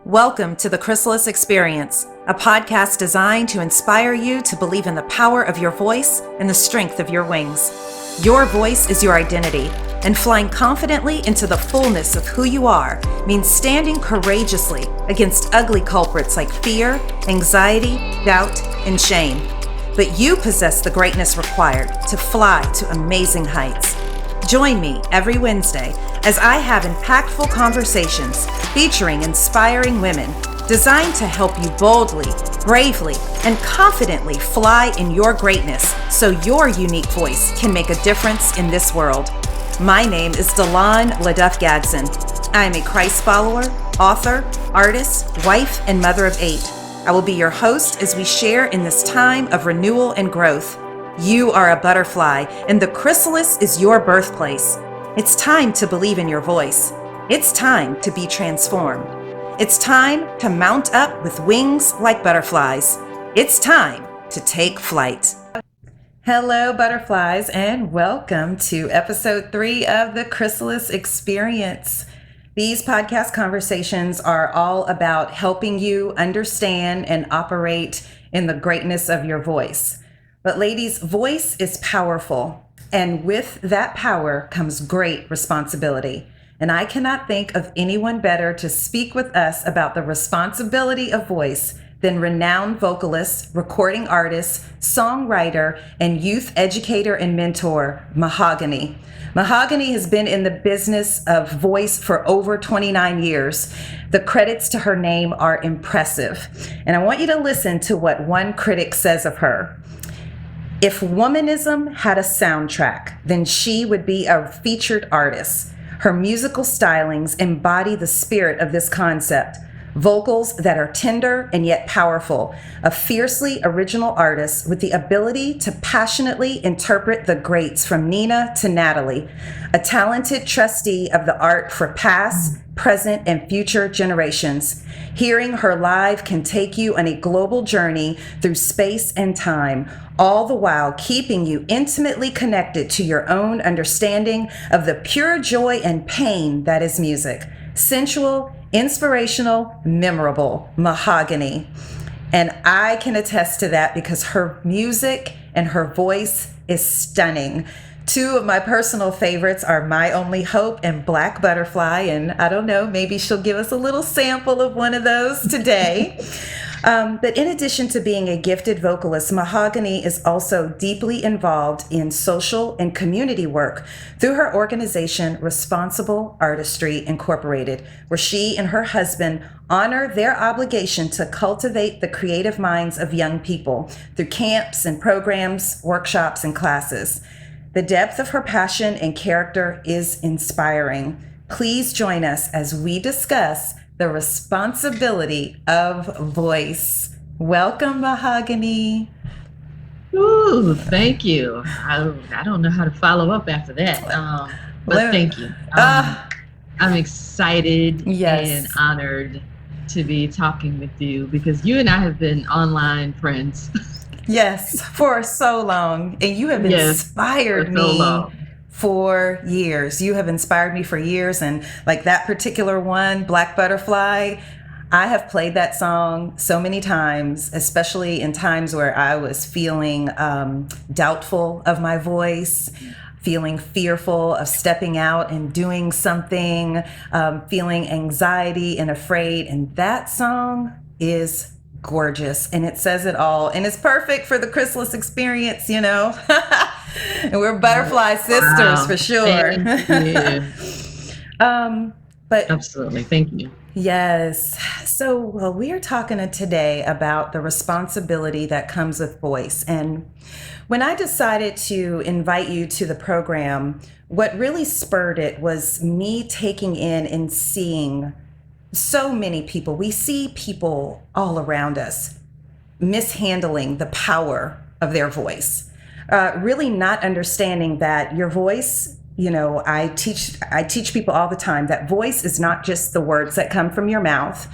Welcome to the Chrysalis Experience, a podcast designed to inspire you to believe in the power of your voice and the strength of your wings. Your voice is your identity, and flying confidently into the fullness of who you are means standing courageously against ugly culprits like fear, anxiety, doubt, and shame. But you possess the greatness required to fly to amazing heights. Join me every Wednesday as I have impactful conversations featuring inspiring women designed to help you boldly, bravely, and confidently fly in your greatness so your unique voice can make a difference in this world. My name is Donloyn LeDuff Gadson. I am a Christ follower, author, artist, wife, and mother of 8. I will be your host as we share in this time of renewal and growth. You are a butterfly, and the chrysalis is your birthplace. It's time to believe in your voice. It's time to be transformed. It's time to mount up with wings like butterflies. It's time to take flight. Hello, butterflies, and welcome to episode 3 of the Chrysalis Experience. These podcast conversations are all about helping you understand and operate in the greatness of your voice. But ladies, voice is powerful, and with that power comes great responsibility. And I cannot think of anyone better to speak with us about the responsibility of voice than renowned vocalist, recording artist, songwriter, and youth educator and mentor, Mahoganee. Mahoganee has been in the business of voice for over 29 years. The credits to her name are impressive. And I want you to listen to what one critic says of her. If Womanism had a soundtrack, then she would be a featured artist. Her musical stylings embody the spirit of this concept. Vocals that are tender and yet powerful, a fiercely original artist with the ability to passionately interpret the greats from Nina to Natalie, a talented trustee of the art for past, present, and future generations. Hearing her live can take you on a global journey through space and time, all the while keeping you intimately connected to your own understanding of the pure joy and pain that is music. Sensual, inspirational, memorable, Mahoganee. And I can attest to that because her music and her voice is stunning. 2 of my personal favorites are My Only Hope and Black Butterfly. And I don't know, maybe she'll give us a little sample of one of those today. But in addition to being a gifted vocalist, Mahoganee is also deeply involved in social and community work through her organization, Responsible Artistry Incorporated, where she and her husband honor their obligation to cultivate the creative minds of young people through camps and programs, workshops, and classes. The depth of her passion and character is inspiring. Please join us as we discuss the responsibility of voice. Welcome, Mahoganee. Ooh, thank you. I don't know how to follow up after that, but thank you. I'm excited and honored to be talking with you because you and I have been online friends. Yes, for so long. And you have inspired me for years. You have inspired me for years. And like that particular one, Black Butterfly, I have played that song so many times, especially in times where I was feeling doubtful of my voice, feeling fearful of stepping out and doing something, feeling anxiety and afraid. And that song is gorgeous, and it says it all, and it's perfect for the Chrysalis Experience, you know. And we're butterfly sisters for sure. But absolutely, thank you. Yes. So, well, we are talking today about the responsibility that comes with voice. And when I decided to invite you to the program, what really spurred it was me taking in and seeing so many people. We see people all around us mishandling the power of their voice, really not understanding that your voice, you know, I teach people all the time that voice is not just the words that come from your mouth.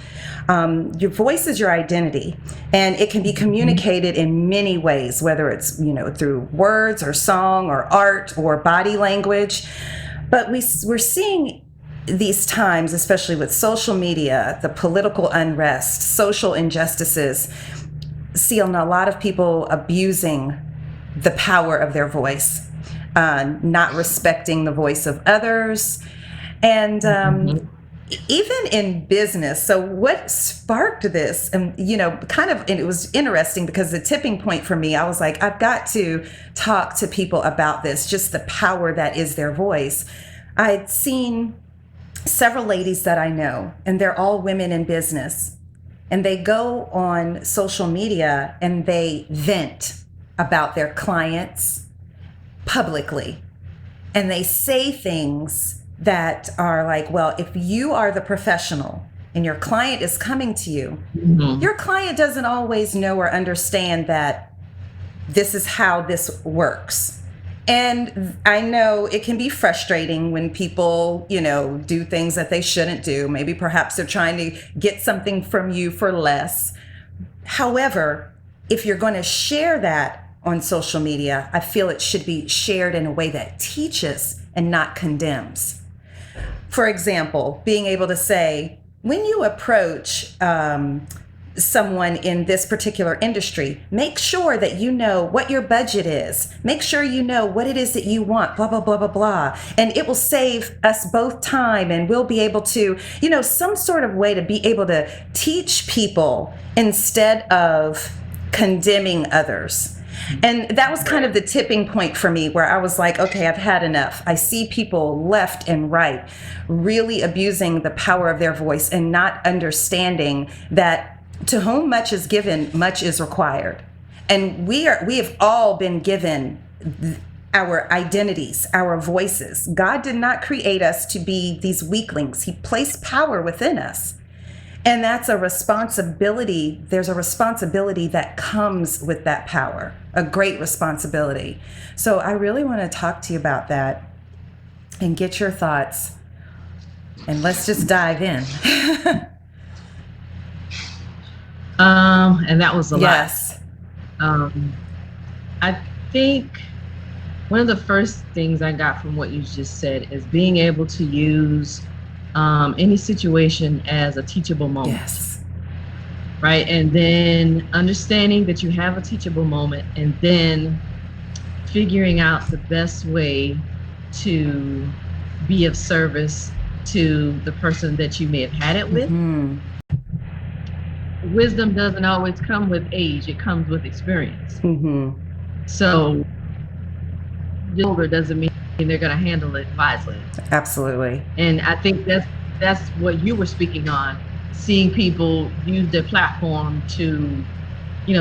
Your voice is your identity, and it can be communicated in many ways, whether it's, you know, through words or song or art or body language. But we're seeing these times, especially with social media, the political unrest, social injustices, see a lot of people abusing the power of their voice, not respecting the voice of others, and even in business. So what sparked this, and it was interesting because the tipping point for me, I was like, I've got to talk to people about this, just the power that is their voice. I'd seen several ladies that I know, and they're all women in business, and they go on social media and they vent about their clients publicly, and they say things that are like, well, if you are the professional and your client is coming to you, your client doesn't always know or understand that this is how this works. And I know it can be frustrating when people, do things that they shouldn't do. Maybe perhaps they're trying to get something from you for less. However, if you're going to share that on social media, I feel it should be shared in a way that teaches and not condemns. For example, being able to say, when you approach someone in this particular industry, make sure that you know what your budget is. Make sure you know what it is that you want, blah, blah, blah, blah, blah. And it will save us both time, and we'll be able to, some sort of way to be able to teach people instead of condemning others. And that was kind of the tipping point for me, where I was like, okay, I've had enough. I see people left and right really abusing the power of their voice and not understanding that to whom much is given, much is required. And we have all been given our identities, our voices. God did not create us to be these weaklings. He placed power within us. And that's a responsibility. There's a responsibility that comes with that power, a great responsibility. So I really want to talk to you about that and get your thoughts. And let's just dive in. And that was a lot. Yes. I think one of the first things I got from what you just said is being able to use any situation as a teachable moment. Yes. Right. And then understanding that you have a teachable moment, and then figuring out the best way to be of service to the person that you may have had it with. Mm-hmm. Wisdom doesn't always come with age, it comes with experience. Mm-hmm. So older doesn't mean they're going to handle it wisely. Absolutely. And I think that's what you were speaking on, seeing people use their platform to,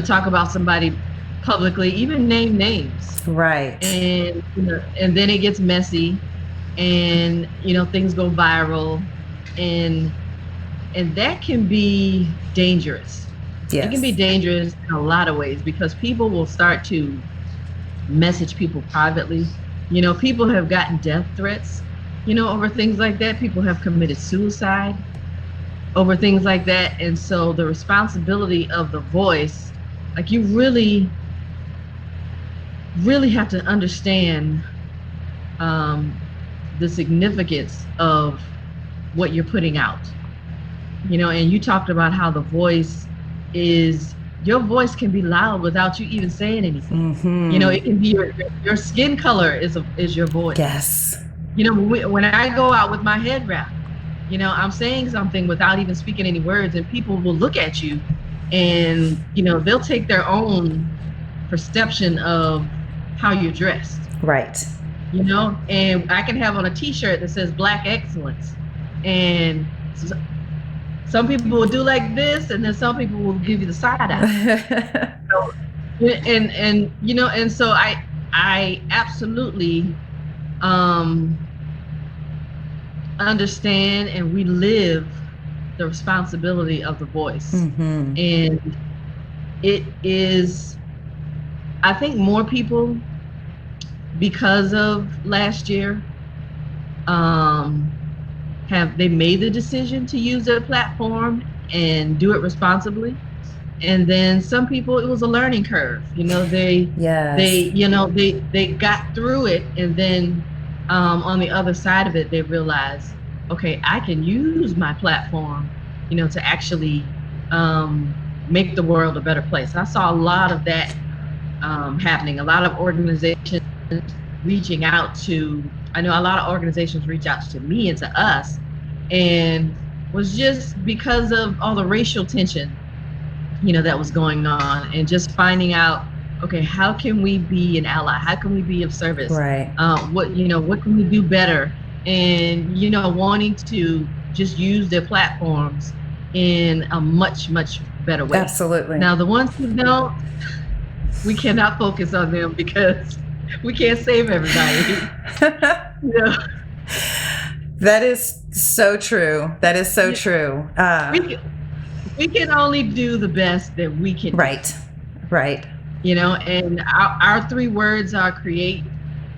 talk about somebody publicly, even name names. Right. And and then it gets messy, and things go viral, and that can be dangerous. Yes. It can be dangerous in a lot of ways, because people will start to message people privately. People have gotten death threats, over things like that. People have committed suicide over things like that. And so the responsibility of the voice, like, you really, really have to understand the significance of what you're putting out. And you talked about how the voice is, your voice can be loud without you even saying anything. Mm-hmm. It can be your skin color is your voice. Yes. When I go out with my head wrap, I'm saying something without even speaking any words, and people will look at you, and they'll take their own perception of how you're dressed. Right. And I can have on a T-shirt that says Black Excellence, and some people will do like this, and then some people will give you the side eye. And so I absolutely understand and relive the responsibility of the voice. Mm-hmm. And it is, I think more people, because of last year, they made the decision to use their platform and do it responsibly. And then some people, it was a learning curve. They got through it, and then on the other side of it, they realized okay, I can use my platform, to actually make the world a better place. I saw a lot of that happening. A lot of organizations reaching out to, I know a lot of organizations reach out to me and to us, and was just because of all the racial tension, that was going on, and just finding out, okay, how can we be an ally? How can we be of service? Right. What can we do better? And, wanting to just use their platforms in a much, much better way. Absolutely. Now, the ones who don't, we cannot focus on them because we can't save everybody. That is so true. That is so true. We can only do the best that we can. Right. Right. And our 3 words are create,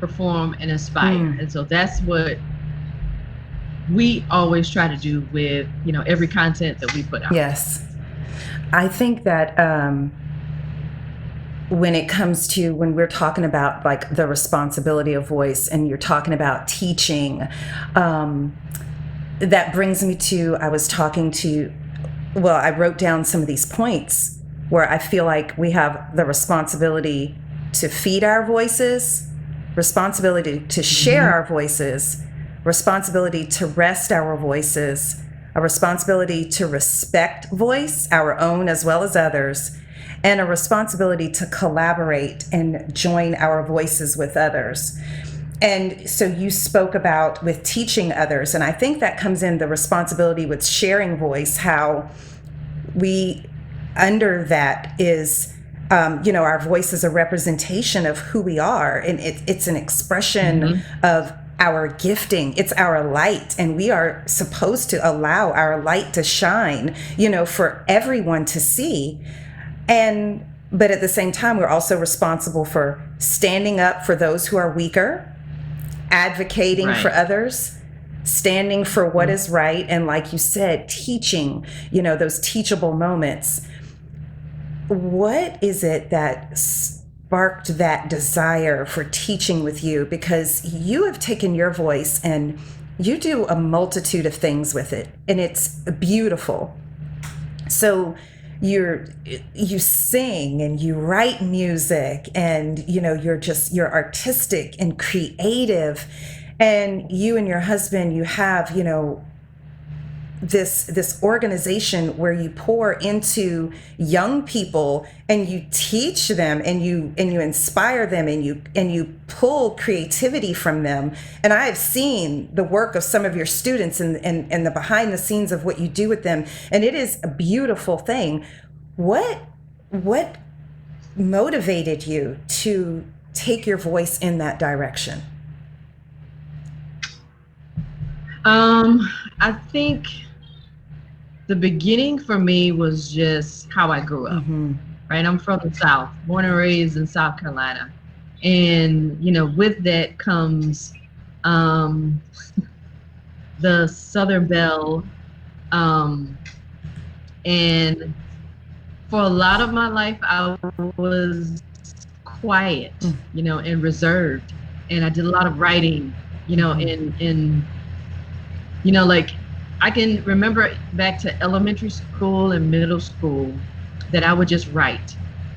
perform, and inspire. And so that's what we always try to do with, every content that we put out. Yes. I think that when we're talking about like the responsibility of voice, and you're talking about teaching, that brings me to, I wrote down some of these points where I feel like we have the responsibility to feed our voices, responsibility to share our voices, responsibility to rest our voices, a responsibility to respect voice, our own as well as others, and a responsibility to collaborate and join our voices with others. And so you spoke about with teaching others, and I think that comes in the responsibility with sharing voice, how we, under that is, our voice is a representation of who we are, and it's an expression of our gifting. It's our light, and we are supposed to allow our light to shine, for everyone to see. But at the same time, we're also responsible for standing up for those who are weaker, advocating for others, standing for what is right, and like you said, teaching, those teachable moments. What is it that sparked that desire for teaching with you? Because you have taken your voice and you do a multitude of things with it, and it's beautiful. So you sing and you write music, and you're artistic and creative, and you and your husband, you have this organization where you pour into young people, and you teach them, and you inspire them, and you pull creativity from them. And I have seen the work of some of your students and the behind the scenes of what you do with them, and it is a beautiful thing. What motivated you to take your voice in that direction? I think the beginning for me was just how I grew up, right? I'm from the South, born and raised in South Carolina. And, with that comes the Southern Belle. And for a lot of my life, I was quiet, and reserved. And I did a lot of writing, like I can remember back to elementary school and middle school that I would just write,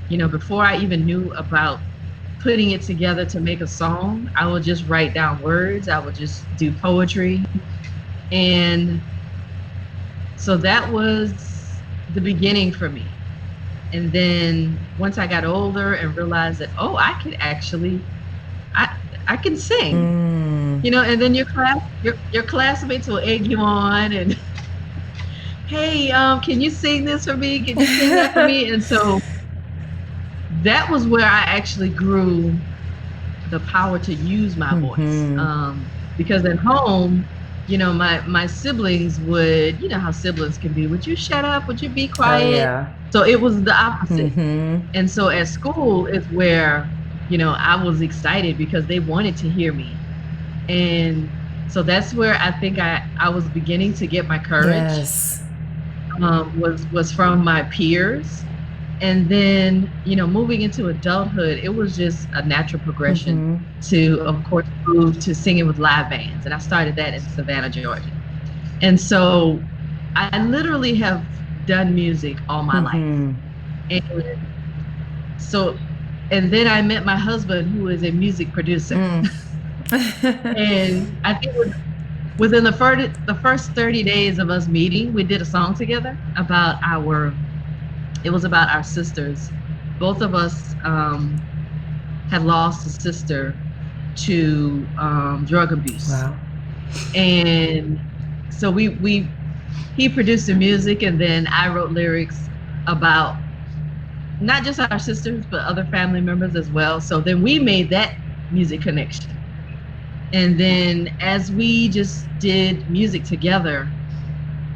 before I even knew about putting it together to make a song. I would just write down words. I would just do poetry. And so that was the beginning for me. And then once I got older and realized that, I could actually, I can sing, and then your classmates will egg you on and, hey, can you sing this for me? Can you sing that for me? And so that was where I actually grew the power to use my voice. Because at home, my siblings would, how siblings can be, would you shut up? Would you be quiet? Oh, yeah. So it was the opposite. And so at school is where, I was excited because they wanted to hear me. And so that's where I think I was beginning to get my courage. Yes. Was from my peers. And then, moving into adulthood, it was just a natural progression to, of course, move to singing with live bands. And I started that in Savannah, Georgia. And so I literally have done music all my life. And so, and then I met my husband, who is a music producer. And I think within the first 30 days of us meeting, we did a song together about our sisters. Both of us had lost a sister to drug abuse. Wow. And so he produced the music, and then I wrote lyrics about not just our sisters, but other family members as well. So then we made that music connection. And then as we just did music together,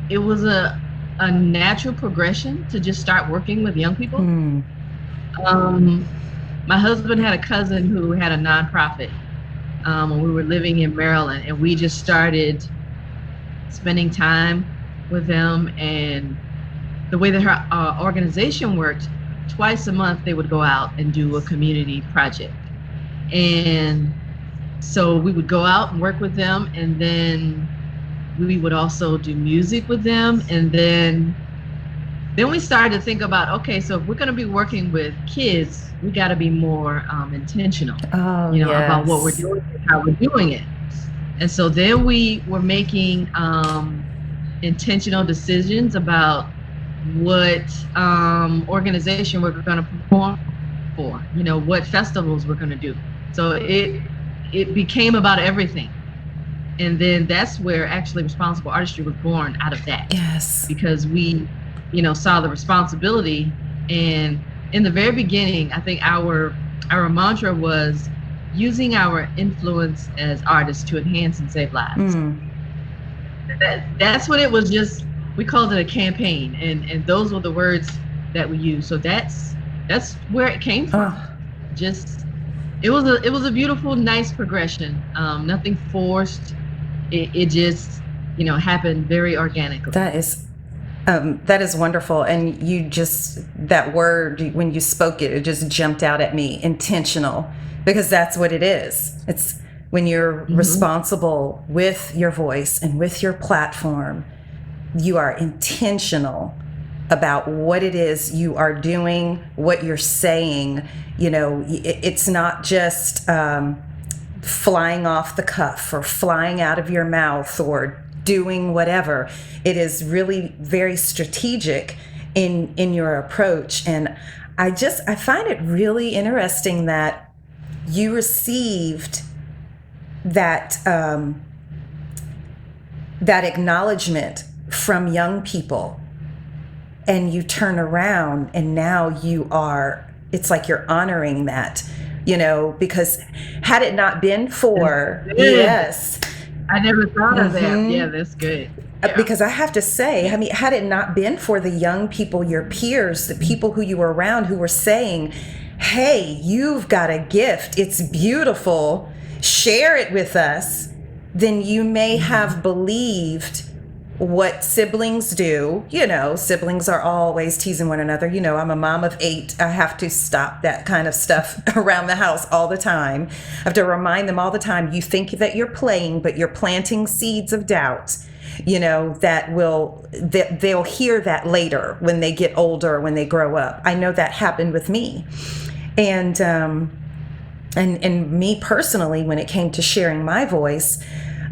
it was a natural progression to just start working with young people. My husband had a cousin who had a nonprofit when we were living in Maryland, and we just started spending time with them. And the way that her organization worked, twice a month they would go out and do a community project. And so we would go out and work with them, and then we would also do music with them. And then we started to think about, okay, so if we're going to be working with kids, we got to be more intentional, about what we're doing and how we're doing it. And so then we were making intentional decisions about what organization we're going to perform for, what festivals we're going to do. So it became about everything. And then that's where actually Responsible Artistry was born, out of that. Yes. Because we, saw the responsibility. And in the very beginning, I think our mantra was using our influence as artists to enhance and save lives. That's what it was. Just, we called it a campaign, and those were the words that we used. So that's where it came from. Just, it was a beautiful, nice progression. Nothing forced. It just, happened very organically. That is wonderful. And that word, when you spoke it, it just jumped out at me, intentional, because that's what it is. It's when you're responsible with your voice and with your platform, you are intentional about what it is you are doing, what you're saying. It's not just flying off the cuff or flying out of your mouth or doing whatever. It is really very strategic in your approach. And I find it really interesting that you received that acknowledgement from young people, and you turn around and now it's like you're honoring that, because had it not been for, yes. I never thought of that. Yeah, that's good. Yeah. Because I have to say, had it not been for the young people, your peers, the people who you were around who were saying, hey, you've got a gift, it's beautiful, share it with us, then you may have believed what siblings do. Siblings are always teasing one another. I'm a mom of 8. I have to stop that kind of stuff around the house all the time. I have to remind them all the time, you think that you're playing, but you're planting seeds of doubt, that they'll hear that later when they get older, when they grow up. I know that happened with me. And me personally, when it came to sharing my voice,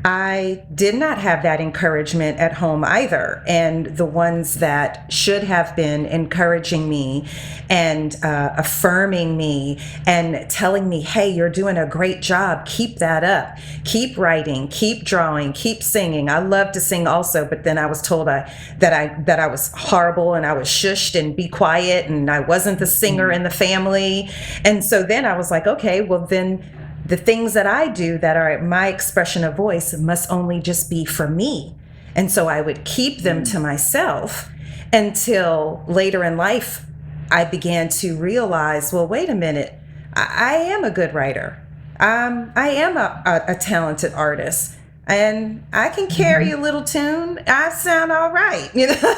I did not have that encouragement at home either. And the ones that should have been encouraging me and affirming me and telling me, hey, you're doing a great job. Keep that up. Keep writing, keep drawing, keep singing. I love to sing also, but then I was told that I was horrible and I was shushed and be quiet and I wasn't the singer in the family. And so then I was like, okay, well then the things that I do that are my expression of voice must only just be for me. And so I would keep them to myself until later in life, I began to realize, well, wait a minute, I am a good writer. I am a talented artist. and I can carry a little tune. I sound all right, you know?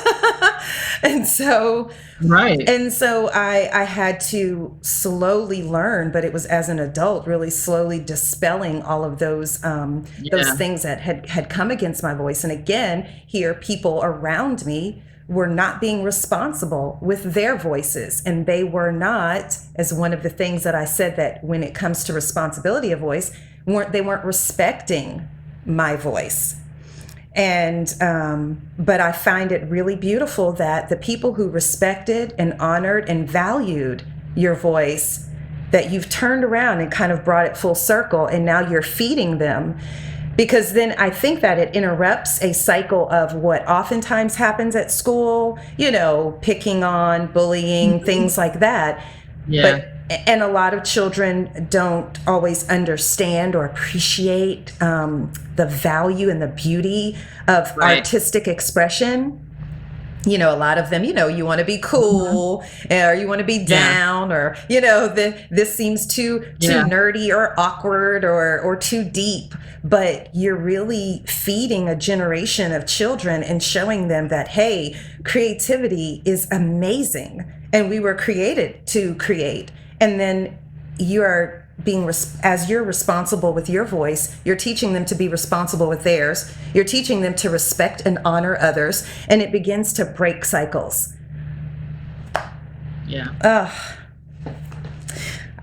And so, right. And so I had to slowly learn, but it was as an adult, really slowly dispelling all of those things that had come against my voice. And again, here, people around me were not being responsible with their voices. And they were not, as one of the things that I said, that when it comes to responsibility of voice, they weren't respecting my voice. And but I find it really beautiful that the people who respected and honored and valued your voice, that you've turned around and kind of brought it full circle, and now you're feeding them. Because then I think that it interrupts a cycle of what oftentimes happens at school, you know, picking on, bullying, things like that. Yeah. And a lot of children don't always understand or appreciate the value and the beauty of artistic expression. You know, a lot of them, you know, you want to be cool, or you want to be down, or, you know, this seems too nerdy or awkward or too deep. But you're really feeding a generation of children and showing them that, hey, creativity is amazing, and we were created to create. And then you are being, as you're responsible with your voice, you're teaching them to be responsible with theirs. You're teaching them to respect and honor others, and it begins to break cycles. Yeah.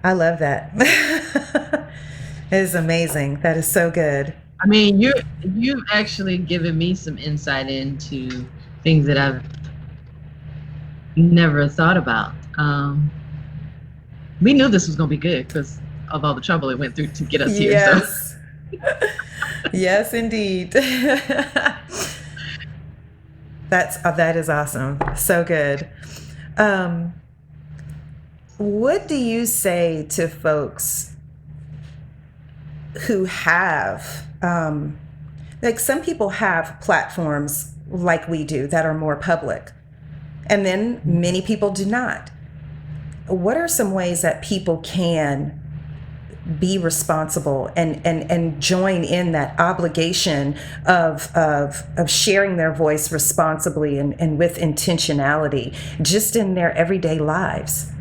I love that. It is amazing. That is so good. I mean, you've actually given me some insight into things that I've never thought about. We knew this was going to be good because of all the trouble it went through to get us here. Yes. So. Yes, indeed. That is awesome. So good. What do you say to folks who have, like, some people have platforms like we do that are more public, and then many people do not? What are some ways that people can be responsible and join in that obligation of sharing their voice responsibly and with intentionality, just in their everyday lives?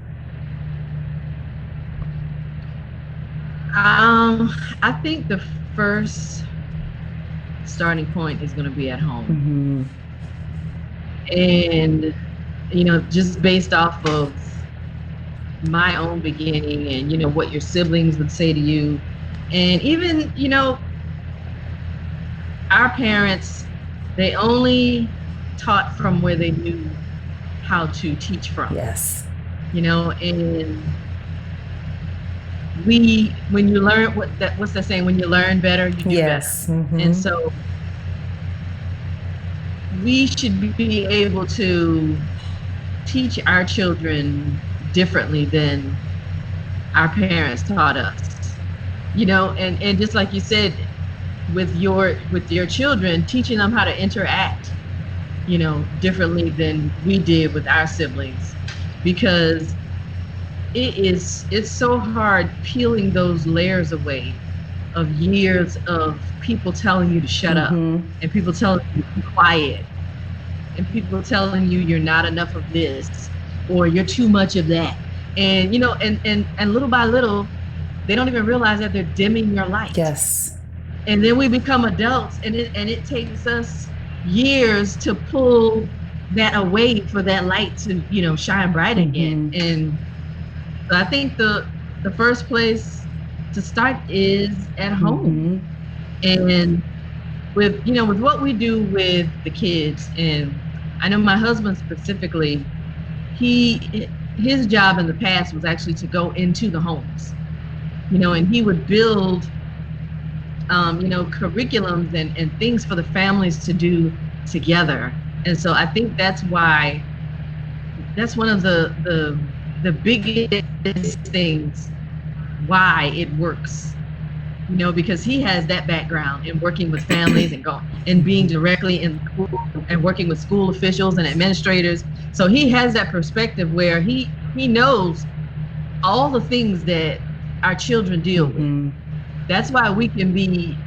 I think the first starting point is going to be at home. And, you know, just based off of my own beginning and, you know, what your siblings would say to you. And even, you know, our parents, they only taught from where they knew how to teach from. Yes. You know, and when you learn, what's that saying? When you learn better, you do better. And so we should be able to teach our children differently than our parents taught us, you know, and just like you said, with your children, teaching them how to interact, you know, differently than we did with our siblings, because it's so hard peeling those layers away of years of people telling you to shut up, and people telling you to be quiet, and people telling you you're not enough of this, or you're too much of that. And, you know, and little by little, they don't even realize that they're dimming your light. Yes. And then we become adults, and it takes us years to pull that away for that light to, you know, shine bright again. And so I think the first place to start is at home. And with, you know, with what we do with the kids, and I know my husband specifically, his job in the past was actually to go into the homes, you know, and he would build, you know, curriculums and things for the families to do together. And so I think that's why, that's one of the biggest things why it works, you know, because he has that background in working with families and being directly in school and working with school officials and administrators. So he has that perspective where he knows all the things that our children deal with. That's why we can be,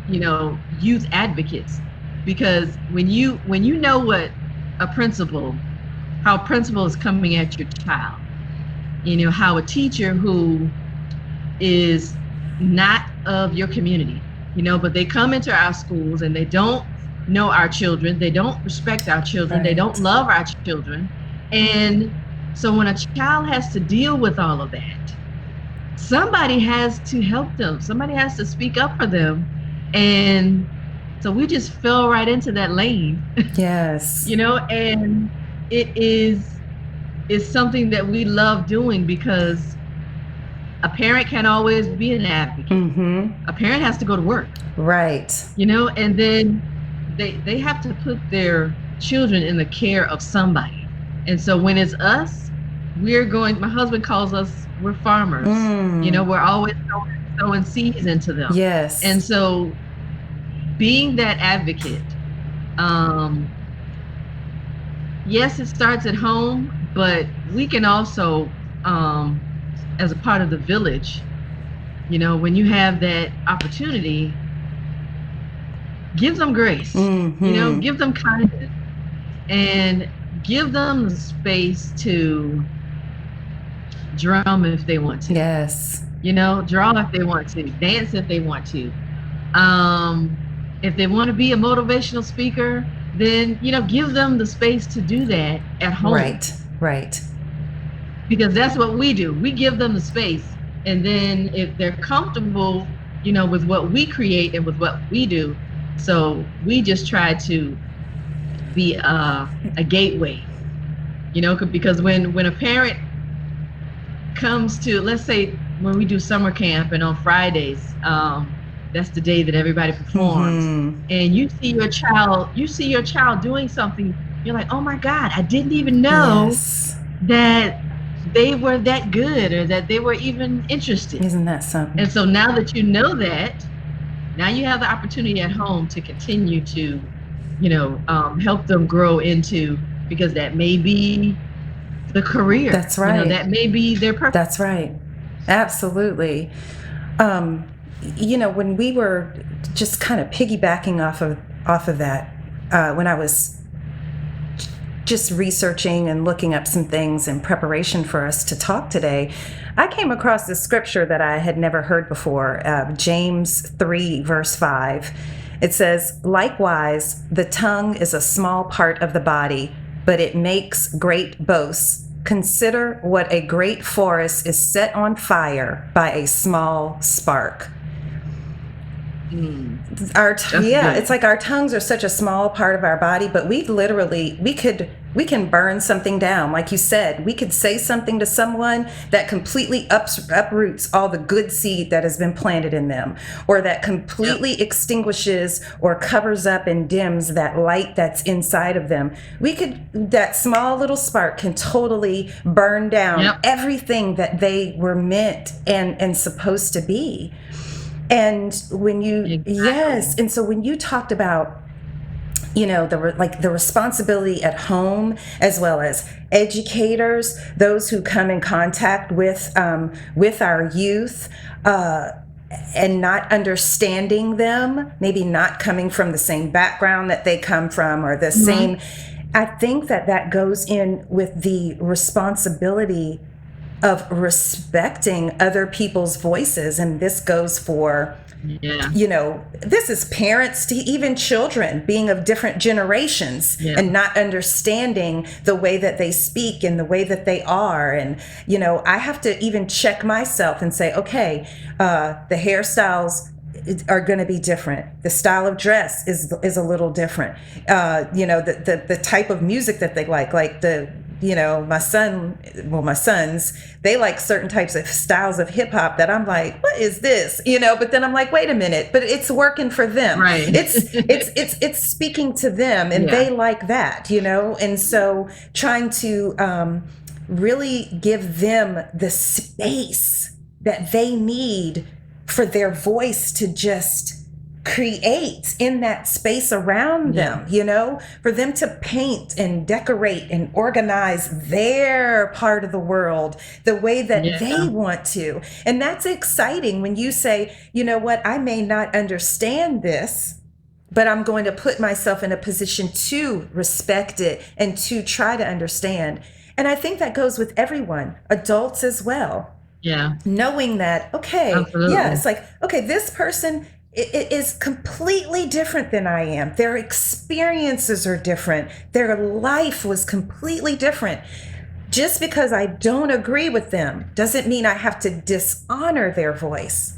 youth advocates, because when you know what how a principal is coming at your child, how a teacher who is not of your community, but they come into our schools and they don't know our children, they don't respect our children, right. They don't love our children. And so when a child has to deal with all of that, somebody has to help them, somebody has to speak up for them. And so we just fell right into that lane. Yes. And it's something that we love doing, because a parent can't always be an advocate. Mm-hmm. A parent has to go to work. Right. And then they have to put their children in the care of somebody. And so when it's us, my husband calls us, we're farmers. We're always throwing seeds into them. Yes. And so being that advocate, yes, it starts at home, but we can also, as a part of the village, when you have that opportunity, give them grace, mm-hmm. Give them kindness, and give them the space to drum if they want to. Yes. Draw if they want to, dance if they want to. If they want to be a motivational speaker, then, give them the space to do that at home. Right. Because that's what we do. We give them the space. And then if they're comfortable, with what we create and with what we do, so we just try to be a gateway, because when a parent comes to, let's say when we do summer camp and on Fridays, that's the day that everybody performs, mm-hmm. and you see your child doing something, you're like, oh my God, I didn't even know that they were that good or that they were even interested. Isn't that something? And so now that you know that, now you have the opportunity at home to continue to, help them grow into, because that may be the career. That's right. That may be their purpose. That's right. Absolutely. When we were just kind of piggybacking off of that, when I was just researching and looking up some things in preparation for us to talk today, I came across this scripture that I had never heard before, James 3, verse 5. It says, likewise, the tongue is a small part of the body, but it makes great boasts. Consider what a great forest is set on fire by a small spark. It's like our tongues are such a small part of our body, but we can burn something down. Like you said, we could say something to someone that completely uproots all the good seed that has been planted in them, or that completely extinguishes or covers up and dims that light that's inside of them. That small little spark can totally burn down everything that they were meant and supposed to be. And when and so when you talked about, the responsibility at home, as well as educators, those who come in contact with our youth, and not understanding them, maybe not coming from the same background that they come from, or the same, I think that goes in with the responsibility of respecting other people's voices. And this goes for, this is parents to even children being of different generations and not understanding the way that they speak and the way that they are. And, I have to even check myself and say, okay, the hairstyles are going to be different. The style of dress is a little different. The type of music that they like my sons, they like certain types of styles of hip hop that I'm like, what is this? But then I'm like, wait a minute, but it's working for them. Right. It's speaking to them, and they like that, and so trying to really give them the space that they need for their voice to just create in that space around them, you know, for them to paint and decorate and organize their part of the world the way that they want to. And that's exciting when you say, you know what, I may not understand this, but I'm going to put myself in a position to respect it and to try to understand. And I think that goes with everyone, adults as well. Yeah. Knowing that, okay, absolutely. Yeah, it's like, okay, this person is completely different than I am. Their experiences are different. Their life was completely different. Just because I don't agree with them doesn't mean I have to dishonor their voice.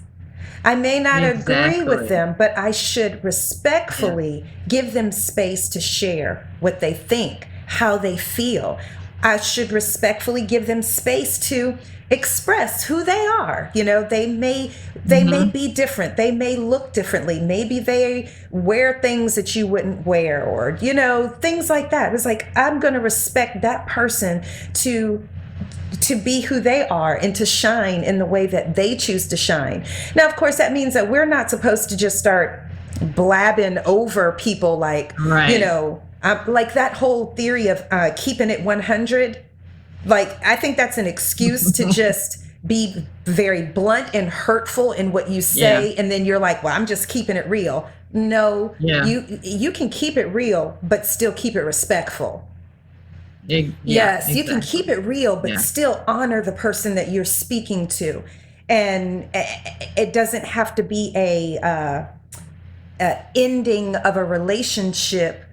I may not agree with them, but I should respectfully give them space to share what they think, how they feel. I should respectfully give them space to express who they are. You know, they may be different. They may look differently. Maybe they wear things that you wouldn't wear, or, you know, things like that. It's like, I'm going to respect that person to be who they are and to shine in the way that they choose to shine. Now, of course, that means that we're not supposed to just start blabbing over people like, you know, like that whole theory of keeping it 100. Like, I think that's an excuse to just be very blunt and hurtful in what you say. And then you're like, well, I'm just keeping it real. No, you can keep it real, but still keep it respectful. Yes, exactly. You can keep it real, but still honor the person that you're speaking to. And it doesn't have to be a ending of a relationship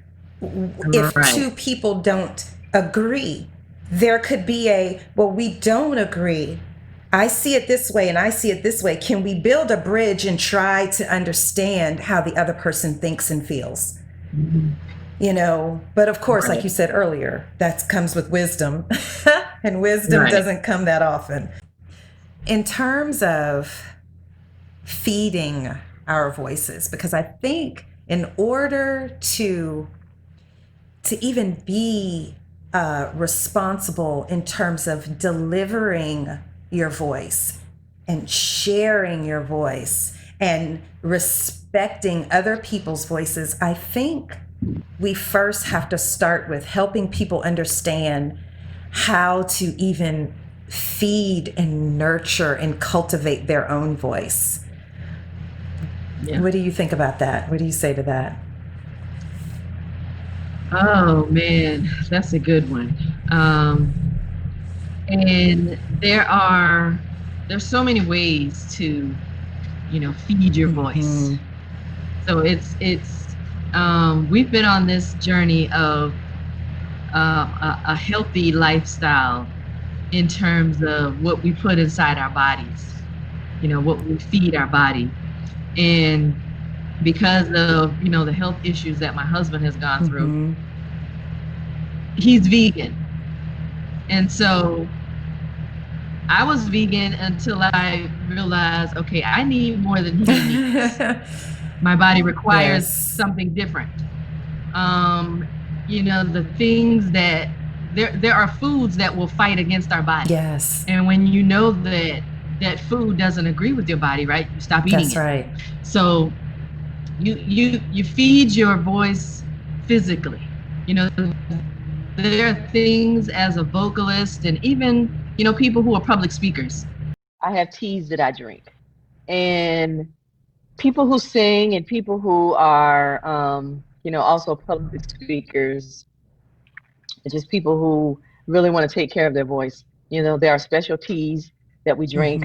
if two people don't agree. There could be well, we don't agree. I see it this way and I see it this way. Can we build a bridge and try to understand how the other person thinks and feels? You know, but of course, like you said earlier, that comes with wisdom. And wisdom doesn't come that often. In terms of feeding our voices, because I think in order to even be responsible in terms of delivering your voice and sharing your voice and respecting other people's voices, I think we first have to start with helping people understand how to even feed and nurture and cultivate their own voice. What do you think about that? What do you say to that? Oh man, that's a good one. And there's so many ways to, you know, feed your voice. So it's we've been on this journey of a healthy lifestyle in terms of what we put inside our bodies, you know, what we feed our body. And because of, you know, the health issues that my husband has gone through, he's vegan. And so I was vegan until I realized, okay, I need more than he needs. My body requires something different. You know, the things that there are foods that will fight against our body. And when you know that food doesn't agree with your body, right? You stop eating it. Right. So you feed your voice physically. You know, there are things as a vocalist and even, you know, people who are public speakers. I have teas that I drink, and people who sing and people who are, you know, also public speakers, just people who really want to take care of their voice. You know, there are special teas that we drink.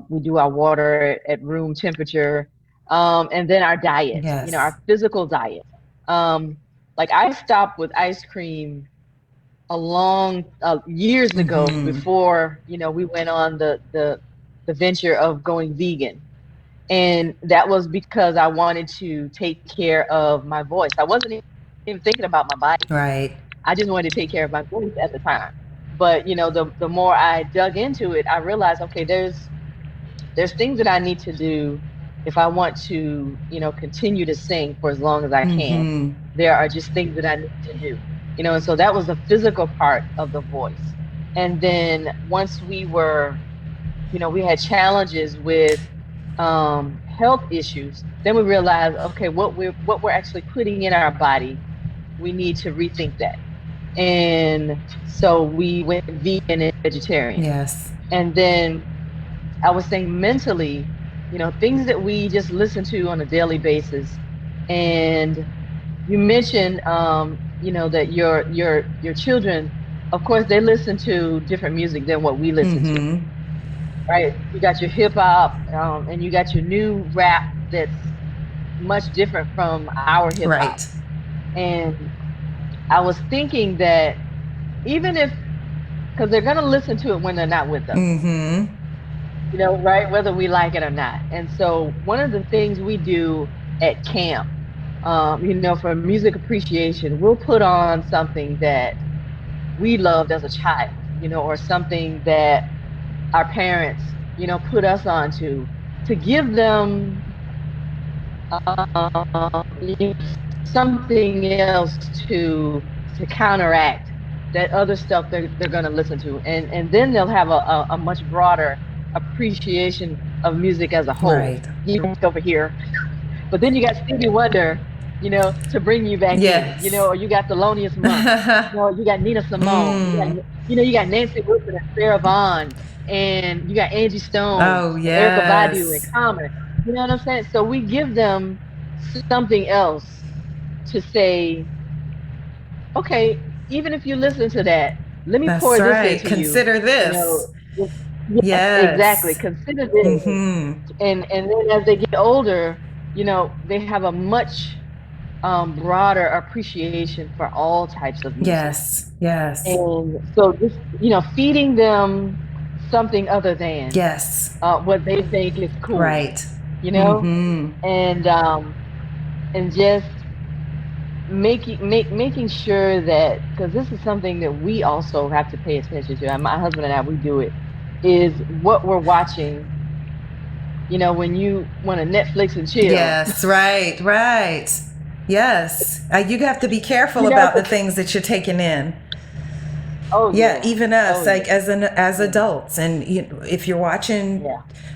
We do our water at room temperature, and then our diet, you know, our physical diet. Like I stopped with ice cream years ago before, you know, we went on the venture of going vegan. And that was because I wanted to take care of my voice. I wasn't even thinking about my body. Right. I just wanted to take care of my voice at the time. But, you know, the more I dug into it, I realized, okay, there's things that I need to do if I want to, you know, continue to sing for as long as I can. There are just things that I need to do, you know, and so that was the physical part of the voice. And then once we were, you know, we had challenges with health issues, then we realized, okay, what we're actually putting in our body, we need to rethink that. And so we went vegan and vegetarian. Yes. And then I was saying mentally, things that we just listen to on a daily basis. And you mentioned, that your children, of course, they listen to different music than what we listen to, right? You got your hip hop, and you got your new rap that's much different from our hip hop. Right. And I was thinking that even if, because they're going to listen to it when they're not with us, right? Whether we like it or not. And so one of the things we do at camp, for music appreciation, we'll put on something that we loved as a child, or something that our parents, put us onto, to give them something else to counteract that other stuff they're going to listen to, and then they'll have a much broader appreciation of music as a whole. Right. Over here, but then you got Stevie Wonder, to bring you back in, or you got Thelonious Monk, you got Nina Simone, you got Nancy Wilson and Sarah Vaughan, and you got Angie Stone, Erykah Badu and Common. You know what I'm saying? So we give them something else to say, okay, even if you listen to that, let me pour this into Consider you. This. Yes, exactly. Consider this. And then as they get older, they have a much broader appreciation for all types of music. Yes. And so just, feeding them something other than what they think is cool. Right. And just making sure that, because this is something that we also have to pay attention to, and my husband and I, we do it, is what we're watching. When you want to Netflix and chill. Yes, right. Yes. You have to be careful about the things that you're taking in. Oh yeah. Even us, as adults, and if you're watching,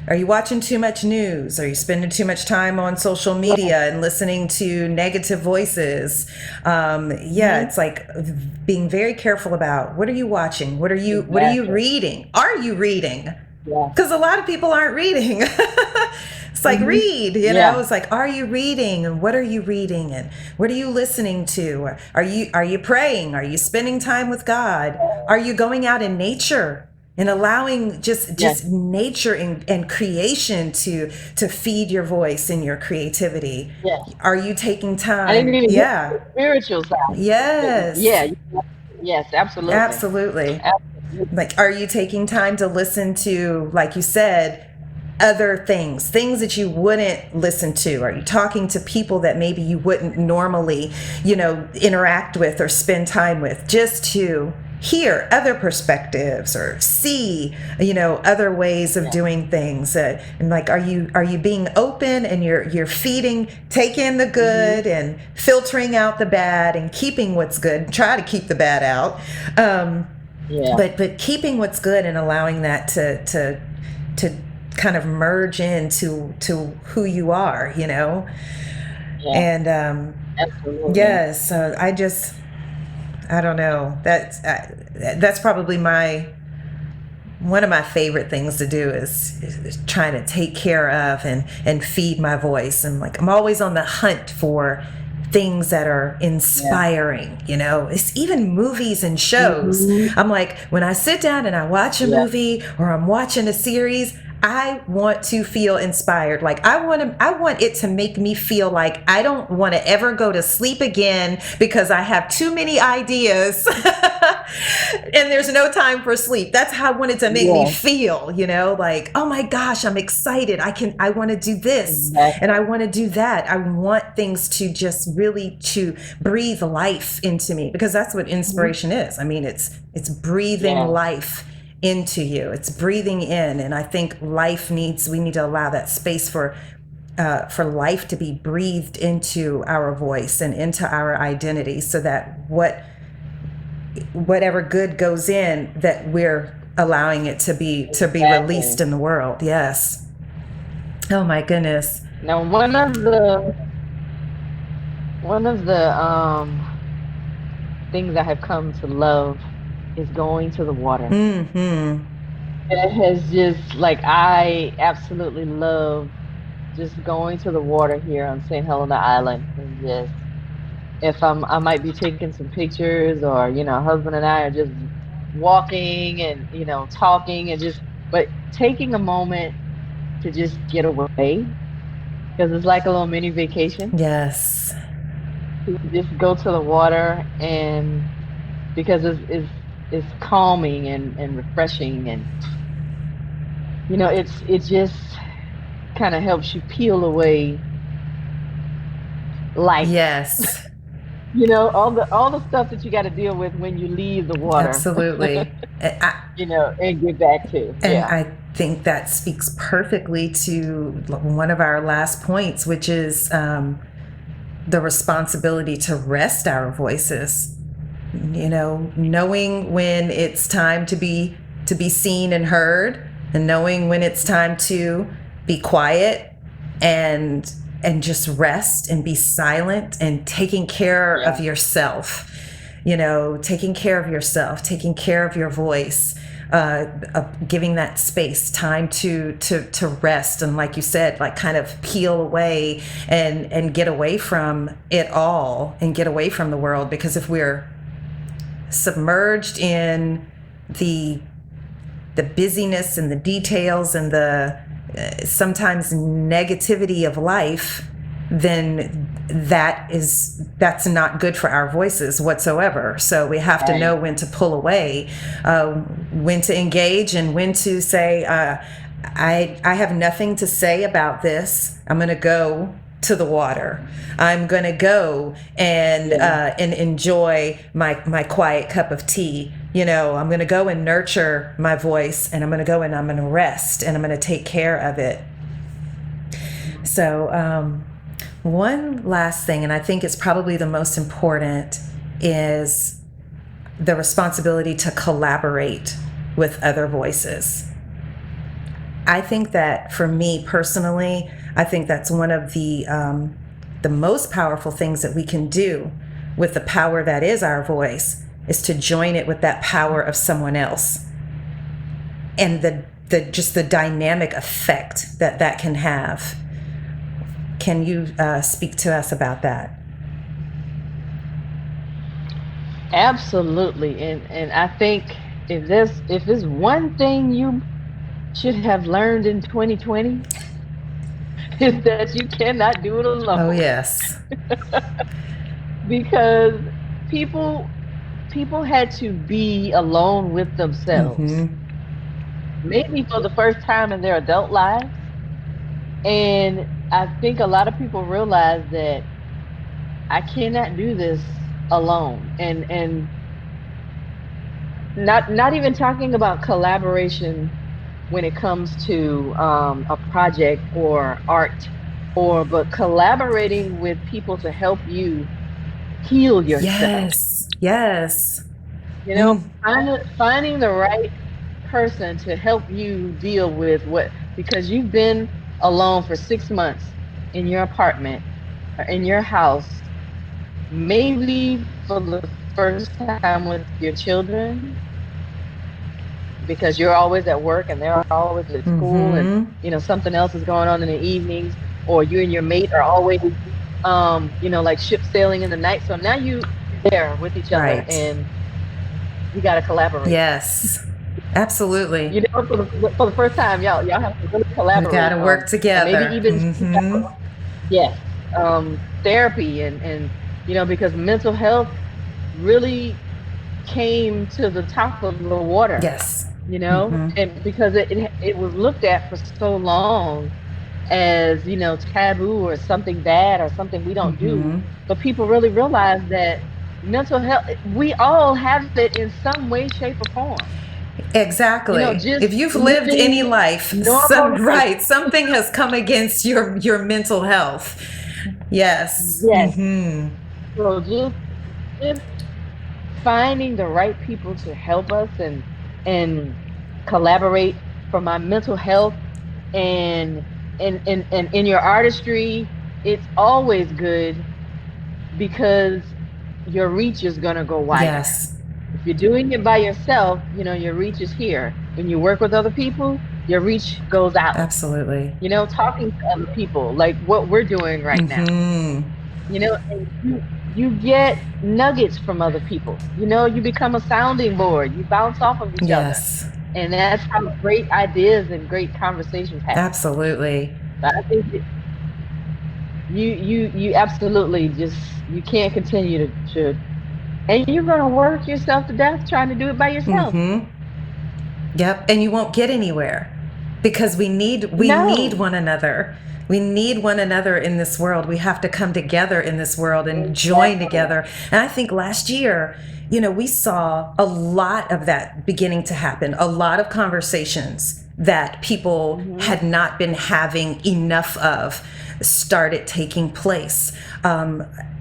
are you watching too much news? Are you spending too much time on social media and listening to negative voices? It's like being very careful about, what are you watching? What are you reading? Are you reading? Because a lot of people aren't reading. It's like, read, it's like, are you reading, and what are you reading, and what are you listening to? Are you praying? Are you spending time with God? Are you going out in nature and allowing just nature and creation to feed your voice and your creativity? Are you taking time? I didn't even get the spiritual side. Yes. Yes, absolutely. Like, are you taking time to listen to, like you said, other things that you wouldn't listen to? Are you talking to people that maybe you wouldn't normally, interact with or spend time with, just to hear other perspectives or see, other ways of doing things? And like, are you being open, and you're feeding, taking the good and filtering out the bad and keeping what's good? Try to keep the bad out. But keeping what's good and allowing that to kind of merge into who you are, and absolutely. I don't know, that's probably one of my favorite things to do is trying to take care of and feed my voice. And like, I'm always on the hunt for things that are inspiring, it's even movies and shows. I'm like, when I sit down and I watch a movie or I'm watching a series, I want to feel inspired. Like, I want it to make me feel like I don't want to ever go to sleep again because I have too many ideas and there's no time for sleep. That's how I want it to make me feel, like, oh my gosh, I'm excited. I want to do this and I want to do that. I want things to just really to breathe life into me, because that's what inspiration is. I mean, it's breathing life into you. It's breathing in. And I think we need to allow that space for life to be breathed into our voice and into our identity, so that whatever good goes in, that we're allowing it to be released in the world. Yes. Oh my goodness. Now, one of the things I have come to love is going to the water. Mm-hmm. It has just, like, I absolutely love just going to the water here on St. Helena Island, and just, if I might be taking some pictures, or, husband and I are just walking and, talking, and but taking a moment to just get away, because it's like a little mini vacation. Yes. To just go to the water, and because it's calming and refreshing, and it just kind of helps you peel away life. Yes. all the stuff that you got to deal with when you leave the water. Absolutely. And get back to. And I think that speaks perfectly to one of our last points, which is the responsibility to rest our voices. Knowing when it's time to be seen and heard, and knowing when it's time to be quiet and just rest and be silent, and taking care of yourself. Taking care of yourself, taking care of your voice, giving that space, time to rest, and, like you said, like, kind of peel away and get away from it all, and get away from the world. Because if we're submerged in the busyness and the details and the sometimes negativity of life, then that's not good for our voices whatsoever. So we have to know when to pull away, when to engage, and when to say, I have nothing to say about this. I'm going to go to the water. I'm going to go and enjoy my quiet cup of tea. I'm going to go and nurture my voice, and I'm going to go and I'm going to rest, and I'm going to take care of it. So one last thing, and I think it's probably the most important, is the responsibility to collaborate with other voices. I think that, for me personally, I think that's one of the most powerful things that we can do with the power that is our voice, is to join it with that power of someone else, and the dynamic effect that can have. Can you speak to us about that? Absolutely, and I think if there's one thing you should have learned in 2020, is that you cannot do it alone. Oh, yes. Because people had to be alone with themselves, maybe for the first time in their adult lives. And I think a lot of people realize that I cannot do this alone. And not even talking about collaboration when it comes to a project or art, but collaborating with people to help you heal yourself. Yes. Finding the right person to help you deal with because you've been alone for 6 months in your apartment or in your house, maybe for the first time with your children, because you're always at work and they're always at school, and something else is going on in the evenings, or you and your mate are always like ship sailing in the night. So now you're there with each other, and you got to collaborate. Yes, absolutely. For the first time, y'all have to really collaborate. We got to work together. Maybe even therapy, and because mental health really came to the top of the water. Yes. And because it was looked at for so long as taboo, or something bad, or something we don't do. But people really realize that mental health, we all have it in some way, shape, or form. Exactly. If you've lived any life, something has come against your mental health. Yes. So just finding the right people to help us and collaborate for my mental health, and and in your artistry, it's always good because your reach is going to go wider. Yes. If you're doing it by yourself, you know, your reach is here. When you work with other people, your reach goes out. Absolutely. You know, talking to other people, like what we're doing right now. You know, and you get nuggets from other people. You know, you become a sounding board. You bounce off of each other. And that's how great ideas and great conversations happen. Absolutely. But I think you absolutely just, you can't continue to and you're going to work yourself to death trying to do it by yourself. Yep. And you won't get anywhere because we need one another. We need one another in this world. We have to come together in this world and join together. And I think last year, you know, we saw a lot of that beginning to happen, a lot of conversations that people had not been having enough of started taking place.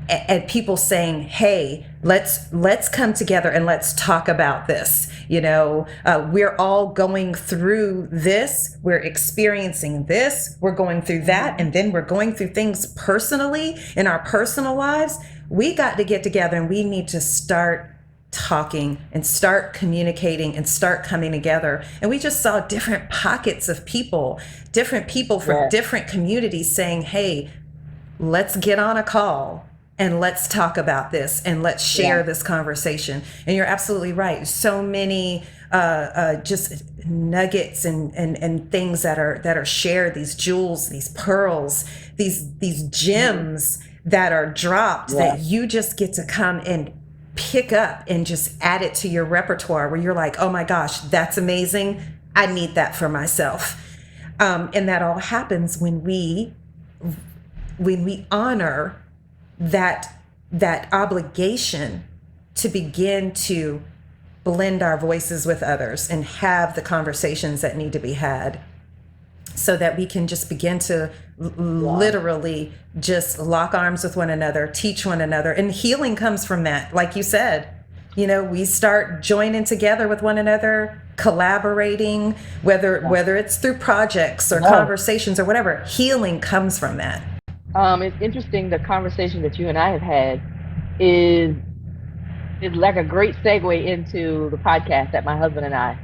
And people saying, hey, let's come together and let's talk about this. You know, we're all going through this. We're experiencing this. We're going through that. And then we're going through things personally in our personal lives. We got to get together and we need to start talking and start communicating and start coming together. And we just saw different pockets of people from different communities saying, hey, let's get on a call and let's talk about this and let's share this conversation. And you're absolutely right. So many just nuggets and things that are shared, these jewels, these pearls, these gems that are dropped that you just get to come and pick up and just add it to your repertoire where you're like, oh my gosh, that's amazing. I need that for myself. And that all happens when we honor that obligation to begin to blend our voices with others and have the conversations that need to be had so that we can just begin to literally just lock arms with one another, teach one another. And healing comes from that. Like you said, you know, we start joining together with one another, collaborating, whether it's through projects or conversations or whatever. Healing comes from that. It's interesting, the conversation that you and I have had is like a great segue into the podcast that my husband and I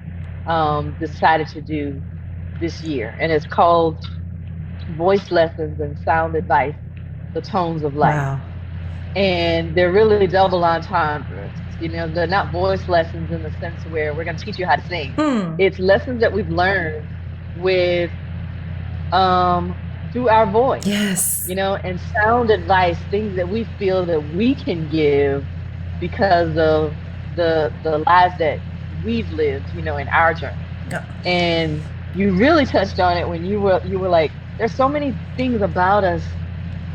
decided to do this year. And it's called Voice Lessons and Sound Advice, The Tones of Life. Wow. And they're really double entendres. You know, they're not voice lessons in the sense where we're going to teach you how to sing. It's lessons that we've learned with through our voice. Yes. You know, and sound advice, things that we feel that we can give because of the lives that we've lived, you know, in our journey. And you really touched on it when you were like, there's so many things about us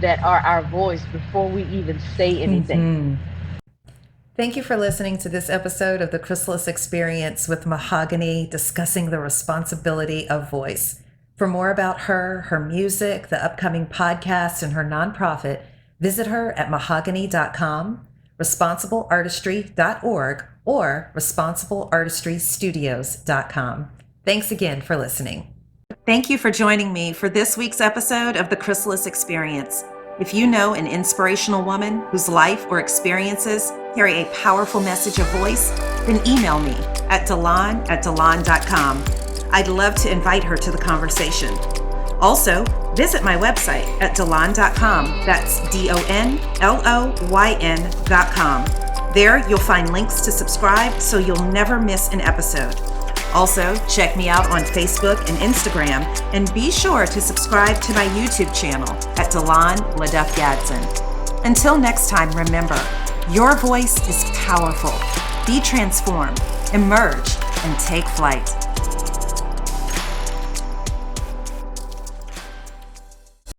that are our voice before we even say anything. Thank you for listening to this episode of the Chrysalis Experience with Mahoganee, discussing the responsibility of voice. For more about her music, the upcoming podcasts, and her nonprofit, visit her at mahoganee.com, responsibleartistry.org, or responsibleartistrystudios.com. Thanks again for listening. Thank you for joining me for this week's episode of the Chrysalis Experience. If you know an inspirational woman whose life or experiences carry a powerful message of voice, then email me at Donloyn@Donloyn.com. I'd love to invite her to the conversation. Also, visit my website at Donloyn.com. That's DONLOYN.com. There, you'll find links to subscribe so you'll never miss an episode. Also, check me out on Facebook and Instagram, and be sure to subscribe to my YouTube channel at LeDuff Gadson. Until next time, remember, your voice is powerful. Be transformed, emerge, and take flight.